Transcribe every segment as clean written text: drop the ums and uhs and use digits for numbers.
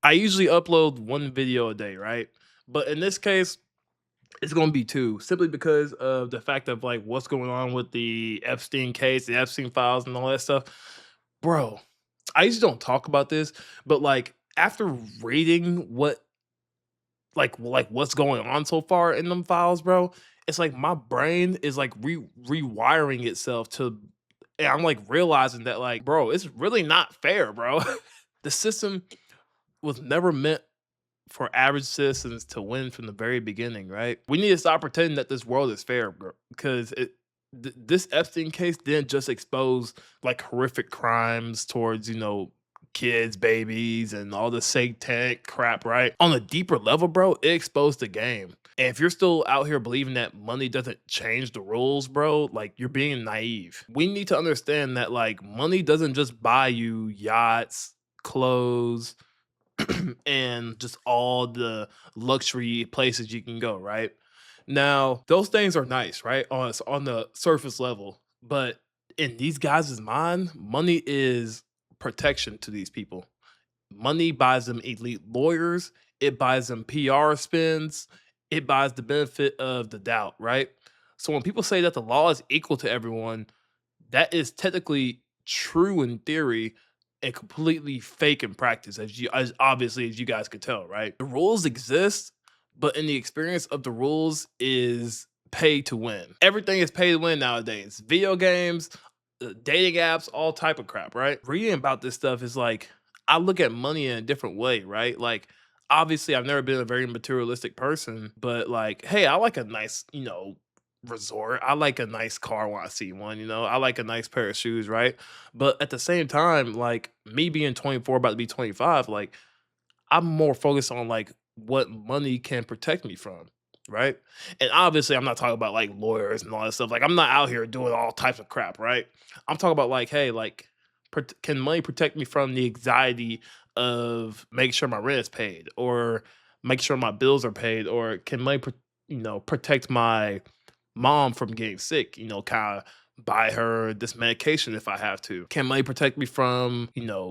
I usually upload one video a day, right? But in this case, it's gonna be two, simply because of the fact of like what's going on with the Epstein case, the Epstein files, and all that stuff. Bro, I usually don't talk about this, but like after reading like what's going on so far in them files, bro, it's like my brain is like rewiring itself to, and I'm like realizing that like, bro, it's really not fair, bro. The system was never meant for average citizens to win from the very beginning, right? We need to stop pretending that this world is fair, bro, because this Epstein case didn't just expose like horrific crimes towards kids, babies, and all the satanic crap, right? On a deeper level, bro, it exposed the game. And if you're still out here believing that money doesn't change the rules, bro, like you're being naive. We need to understand that like money doesn't just buy you yachts, clothes, and just all the luxury places you can go, right? Now, those things are nice, right? On the surface level, but in these guys' mind, money is protection to these people. Money buys them elite lawyers, it buys them PR spins, it buys the benefit of the doubt, right? So when people say that the law is equal to everyone, that is technically true in theory and completely fake in practice, as obviously as you guys could tell, right? The rules exist, but in the experience of the rules is pay to win. Everything is pay to win nowadays. Video games, dating apps, all type of crap, right? Reading about this stuff is like I look at money in a different way, right? Like obviously I've never been a very materialistic person, but like, hey, I like a nice, resort. I like a nice car when I see one, I like a nice pair of shoes, right? But at the same time, like me being 24, about to be 25, like I'm more focused on like what money can protect me from, right? And obviously, I'm not talking about like lawyers and all that stuff. Like, I'm not out here doing all types of crap, right? I'm talking about like, hey, like, can money protect me from the anxiety of making sure my rent is paid, or make sure my bills are paid, or can money, protect my mom from getting sick? Kind of buy her this medication if I have to. Can money protect me from,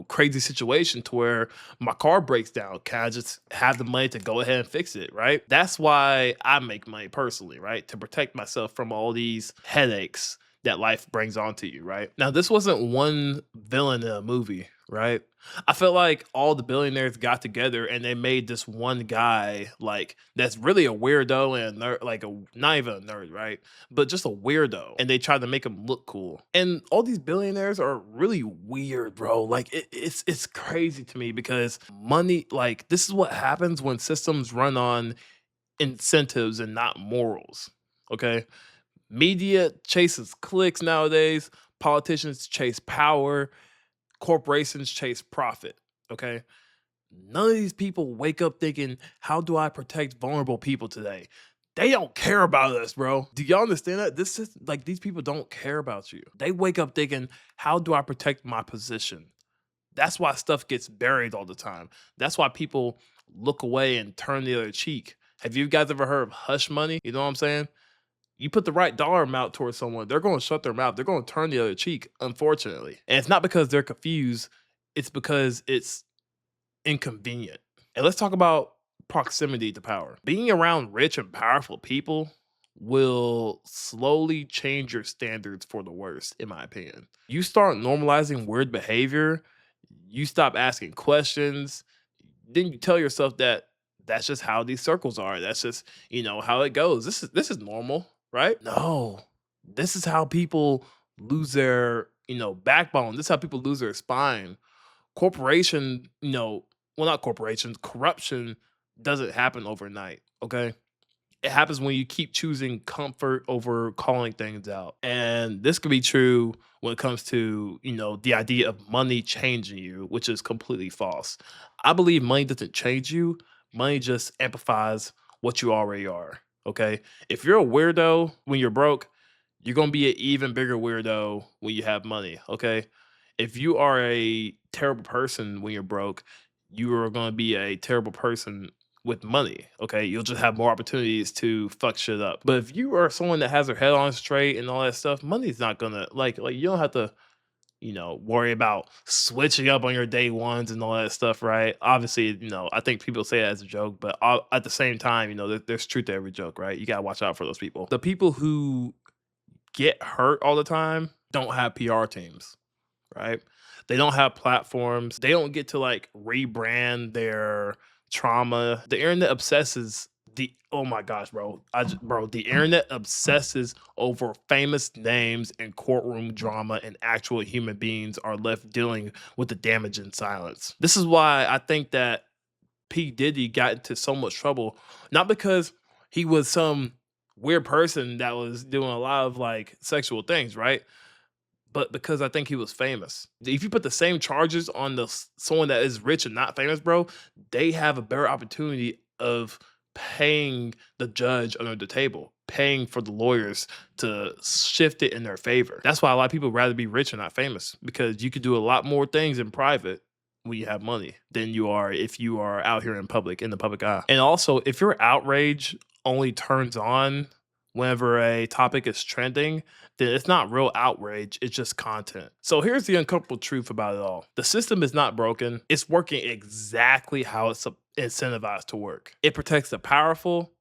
crazy situation to where my car breaks down? Can I just have the money to go ahead and fix it, right? That's why I make money personally, right? To protect myself from all these headaches that life brings onto you, right? Now, this wasn't one villain in a movie, right? I felt like all the billionaires got together and they made this one guy like that's really a weirdo and a nerd, like a not even a nerd, right? But just a weirdo, and they tried to make him look cool. And all these billionaires are really weird, bro. Like it's crazy to me because money, like this is what happens when systems run on incentives and not morals. Okay, media chases clicks nowadays. Politicians chase power. Corporations chase profit. Okay, none of these people wake up thinking, how do I protect vulnerable people today? They don't care about us, bro. Do y'all understand that? This is like these people don't care about you. They wake up thinking, how do I protect my position? That's why stuff gets buried all the time. That's why people look away and turn the other cheek. Have you guys ever heard of hush money? You know what I'm saying? You put the right dollar amount towards someone, they're going to shut their mouth. They're going to turn the other cheek, unfortunately. And it's not because they're confused, it's because it's inconvenient. And let's talk about proximity to power. Being around rich and powerful people will slowly change your standards for the worst, in my opinion. You start normalizing weird behavior, you stop asking questions, then you tell yourself that that's just how these circles are. That's just, how it goes. This is normal, right? No. This is how people lose their, backbone. This is how people lose their spine. Corporation, well, not corporations, corruption doesn't happen overnight, okay? It happens when you keep choosing comfort over calling things out. And this could be true when it comes to, the idea of money changing you, which is completely false. I believe money doesn't change you, money just amplifies what you already are, okay? If you're a weirdo when you're broke, you're gonna be an even bigger weirdo when you have money, okay? If you are a terrible person when you're broke, you are gonna be a terrible person with money, okay? You'll just have more opportunities to fuck shit up. But if you are someone that has their head on straight and all that stuff, money's not gonna like you don't have to, worry about switching up on your day ones and all that stuff, right? Obviously, I think people say it as a joke, but at the same time, there's truth to every joke, right? You gotta watch out for those people. The people who get hurt all the time don't have PR teams, right? They don't have platforms. They don't get to like rebrand their trauma. The internet obsesses the oh my gosh, bro. Bro, the internet obsesses over famous names and courtroom drama, and actual human beings are left dealing with the damage in silence. This is why I think that P. Diddy got into so much trouble, not because he was some weird person that was doing a lot of like sexual things, right? But because I think he was famous. If you put the same charges on someone that is rich and not famous, bro, they have a better opportunity of paying the judge under the table, paying for the lawyers to shift it in their favor. That's why a lot of people rather be rich and not famous, because you could do a lot more things in private when you have money than you are if you are out here in public, in the public eye. And also, if your outrage only turns on whenever a topic is trending, then it's not real outrage, it's just content. So here's the uncomfortable truth about it all. The system is not broken. It's working exactly how it's incentivized to work. It protects the powerful,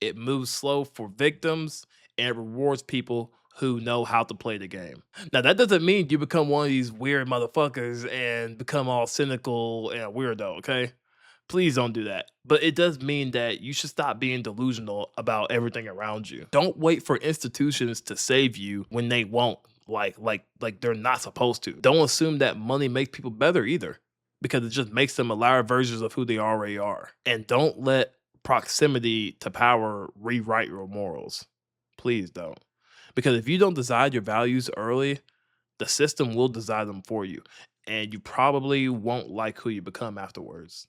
it moves slow for victims, and it rewards people who know how to play the game. Now, that doesn't mean you become one of these weird motherfuckers and become all cynical and a weirdo, okay? Please don't do that. But it does mean that you should stop being delusional about everything around you. Don't wait for institutions to save you when they won't, like they're not supposed to. Don't assume that money makes people better either, because it just makes them a louder versions of who they already are. And don't let proximity to power rewrite your morals. Please don't. Because if you don't decide your values early, the system will decide them for you. And you probably won't like who you become afterwards.